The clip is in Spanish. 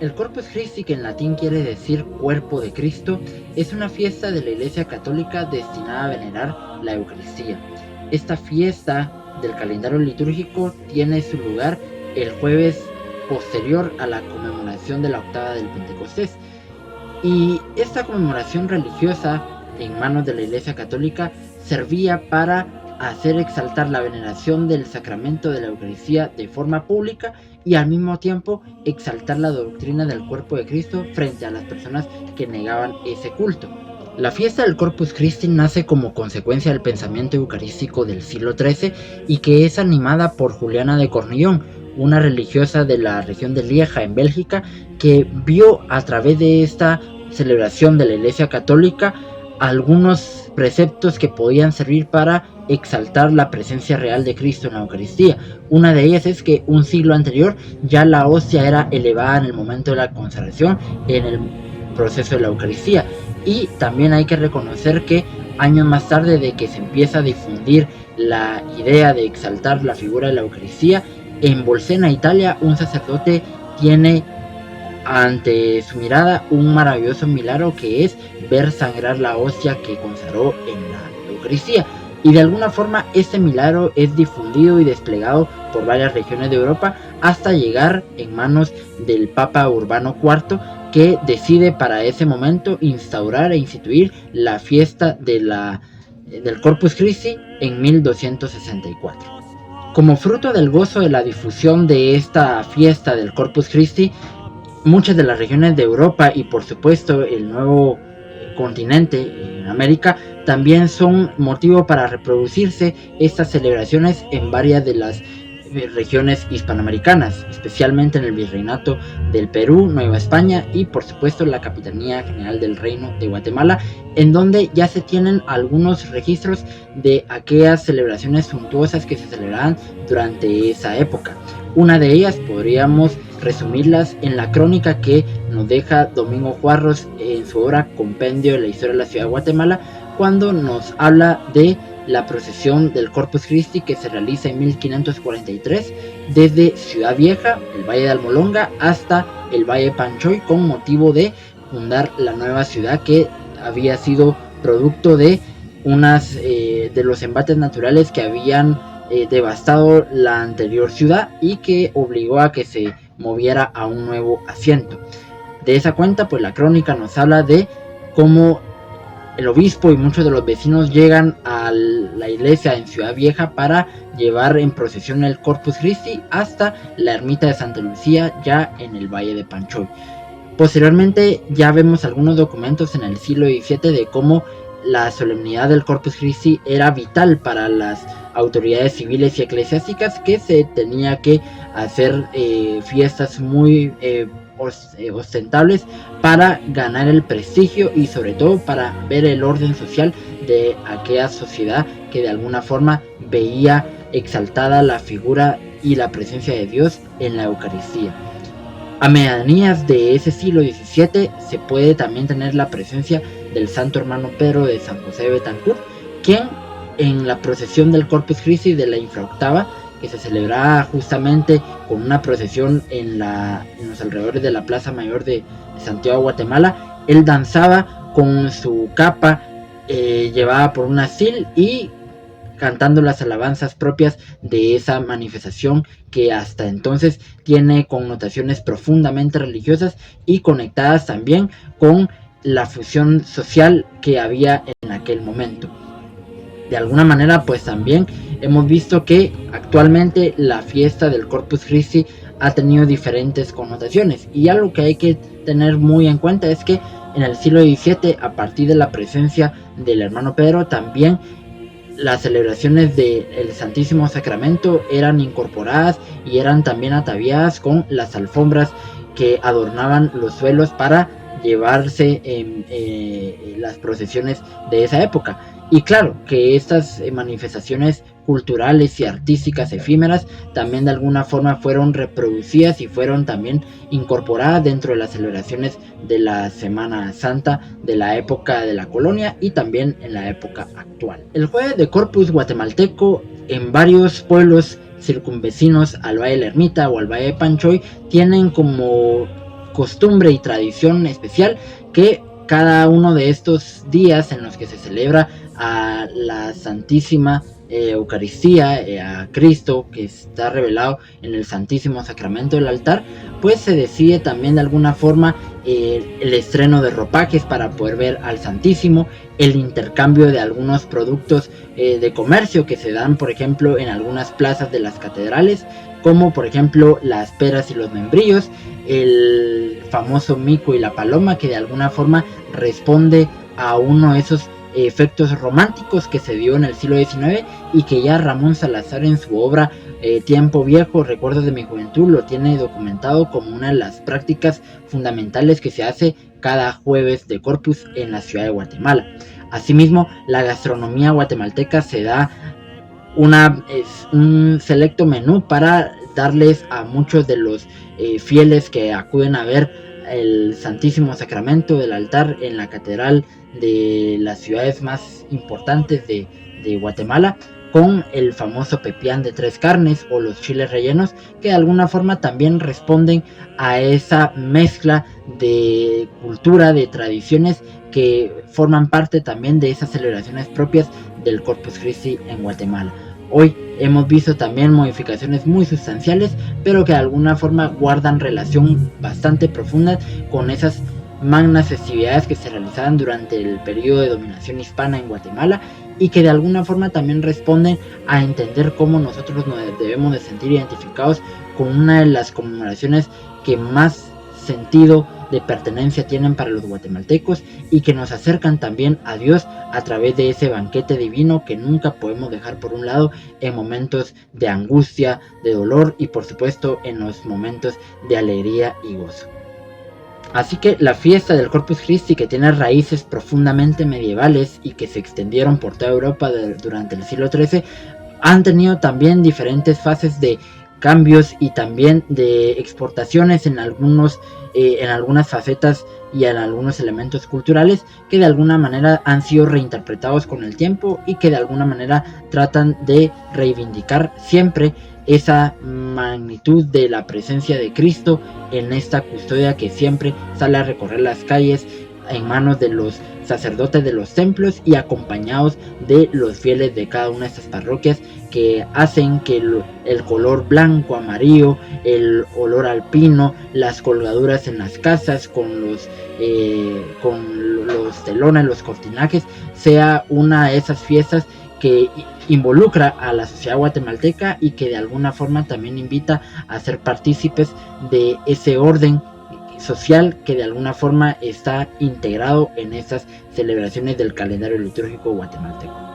El Corpus Christi, que en latín quiere decir cuerpo de Cristo, es una fiesta de la Iglesia Católica destinada a venerar la Eucaristía. Esta fiesta del calendario litúrgico tiene su lugar el jueves posterior a la conmemoración de la octava del Pentecostés. Y esta conmemoración religiosa en manos de la Iglesia Católica servía para hacer exaltar la veneración del sacramento de la Eucaristía de forma pública y al mismo tiempo exaltar la doctrina del cuerpo de Cristo frente a las personas que negaban ese culto. La fiesta del Corpus Christi nace como consecuencia del pensamiento eucarístico del siglo XIII y que es animada por Juliana de Cornillon, una religiosa de la región de Lieja en Bélgica, que vio a través de esta celebración de la Iglesia Católica algunos preceptos que podían servir para exaltar la presencia real de Cristo en la Eucaristía. Una de ellas es que un siglo anterior ya la hostia era elevada en el momento de la consagración, en el proceso de la Eucaristía, y también hay que reconocer que años más tarde de que se empieza a difundir la idea de exaltar la figura de la Eucaristía, en Bolsena, Italia, un sacerdote tiene ante su mirada un maravilloso milagro que es ver sangrar la hostia que consagró en la Eucaristía. Y de alguna forma este milagro es difundido y desplegado por varias regiones de Europa hasta llegar en manos del Papa Urbano IV, que decide para ese momento instaurar e instituir la fiesta del Corpus Christi en 1264. Como fruto del gozo de la difusión de esta fiesta del Corpus Christi, muchas de las regiones de Europa y por supuesto el nuevo continente en América también son motivo para reproducirse estas celebraciones en varias de las regiones hispanoamericanas, especialmente en el Virreinato del Perú, Nueva España y por supuesto la Capitanía General del Reino de Guatemala, en donde ya se tienen algunos registros de aquellas celebraciones suntuosas que se celebraban durante esa época. Una de ellas podríamos resumirlas en la crónica que nos deja Domingo Juarros en su obra Compendio de la Historia de la Ciudad de Guatemala, cuando nos habla de la procesión del Corpus Christi que se realiza en 1543 desde Ciudad Vieja, el Valle de Almolonga, hasta el Valle de Panchoy, con motivo de fundar la nueva ciudad que había sido producto de de los embates naturales que habían devastado la anterior ciudad y que obligó a que se moviera a un nuevo asiento. De esa cuenta, pues la crónica nos habla de cómo el obispo y muchos de los vecinos llegan a la iglesia en Ciudad Vieja para llevar en procesión el Corpus Christi hasta la ermita de Santa Lucía, ya en el Valle de Panchoy. Posteriormente ya vemos algunos documentos en el siglo XVII de cómo la solemnidad del Corpus Christi era vital para las autoridades civiles y eclesiásticas, que se tenía que hacer fiestas muy ostentables para ganar el prestigio y sobre todo para ver el orden social de aquella sociedad que de alguna forma veía exaltada la figura y la presencia de Dios en la Eucaristía. A medianías de ese siglo XVII se puede también tener la presencia del santo hermano Pedro de San José de Betancourt, quien en la procesión del Corpus Christi de la infraoctava, que se celebraba justamente con una procesión en los alrededores de la Plaza Mayor de Santiago, Guatemala, él danzaba con su capa llevada por una sil y cantando las alabanzas propias de esa manifestación que hasta entonces tiene connotaciones profundamente religiosas y conectadas también con la fusión social que había en aquel momento. De alguna manera, pues también hemos visto que actualmente la fiesta del Corpus Christi ha tenido diferentes connotaciones, y algo que hay que tener muy en cuenta es que en el siglo XVII, a partir de la presencia del hermano Pedro, también las celebraciones del Santísimo Sacramento eran incorporadas y eran también ataviadas con las alfombras que adornaban los suelos para llevarse en las procesiones de esa época. Y claro, que estas manifestaciones culturales y artísticas efímeras también de alguna forma fueron reproducidas y fueron también incorporadas dentro de las celebraciones de la Semana Santa de la época de la colonia y también en la época actual. El jueves de Corpus guatemalteco en varios pueblos circunvecinos al Valle de la Ermita o al Valle de Panchoy tienen como costumbre y tradición especial que cada uno de estos días en los que se celebra a la Santísima Eucaristía, a Cristo que está revelado en el Santísimo Sacramento del altar, pues se decide también de alguna forma el estreno de ropajes para poder ver al Santísimo, el intercambio de algunos productos de comercio que se dan, por ejemplo, en algunas plazas de las catedrales, como por ejemplo las peras y los membrillos, el famoso mico y la paloma, que de alguna forma responde a uno de esos efectos románticos que se dio en el siglo XIX y que ya Ramón Salazar en su obra Tiempo Viejo, Recuerdos de mi Juventud, lo tiene documentado como una de las prácticas fundamentales que se hace cada jueves de Corpus en la ciudad de Guatemala. Asimismo, la gastronomía guatemalteca se da un selecto menú para darles a muchos de los fieles que acuden a ver el Santísimo Sacramento del altar en la catedral de las ciudades más importantes de Guatemala, con el famoso pepián de 3 carnes o los chiles rellenos, que de alguna forma también responden a esa mezcla de cultura, de tradiciones que forman parte también de esas celebraciones propias del Corpus Christi en Guatemala. Hoy hemos visto también modificaciones muy sustanciales, pero que de alguna forma guardan relación bastante profunda con esas magnas festividades que se realizaban durante el periodo de dominación hispana en Guatemala y que de alguna forma también responden a entender cómo nosotros nos debemos de sentir identificados con una de las conmemoraciones que más sentido de pertenencia tienen para los guatemaltecos y que nos acercan también a Dios a través de ese banquete divino que nunca podemos dejar por un lado en momentos de angustia, de dolor y por supuesto en los momentos de alegría y gozo. Así que la fiesta del Corpus Christi, que tiene raíces profundamente medievales y que se extendieron por toda Europa durante el siglo XIII, han tenido también diferentes fases de cambios y también de exportaciones en algunas facetas y en algunos elementos culturales que de alguna manera han sido reinterpretados con el tiempo y que de alguna manera tratan de reivindicar siempre esa magnitud de la presencia de Cristo en esta custodia que siempre sale a recorrer las calles en manos de los sacerdotes de los templos y acompañados de los fieles de cada una de estas parroquias, que hacen que el color blanco, amarillo, el olor alpino, las colgaduras en las casas con los telones, los cortinajes, sea una de esas fiestas que involucra a la sociedad guatemalteca y que de alguna forma también invita a ser partícipes de ese orden social que de alguna forma está integrado en estas celebraciones del calendario litúrgico guatemalteco.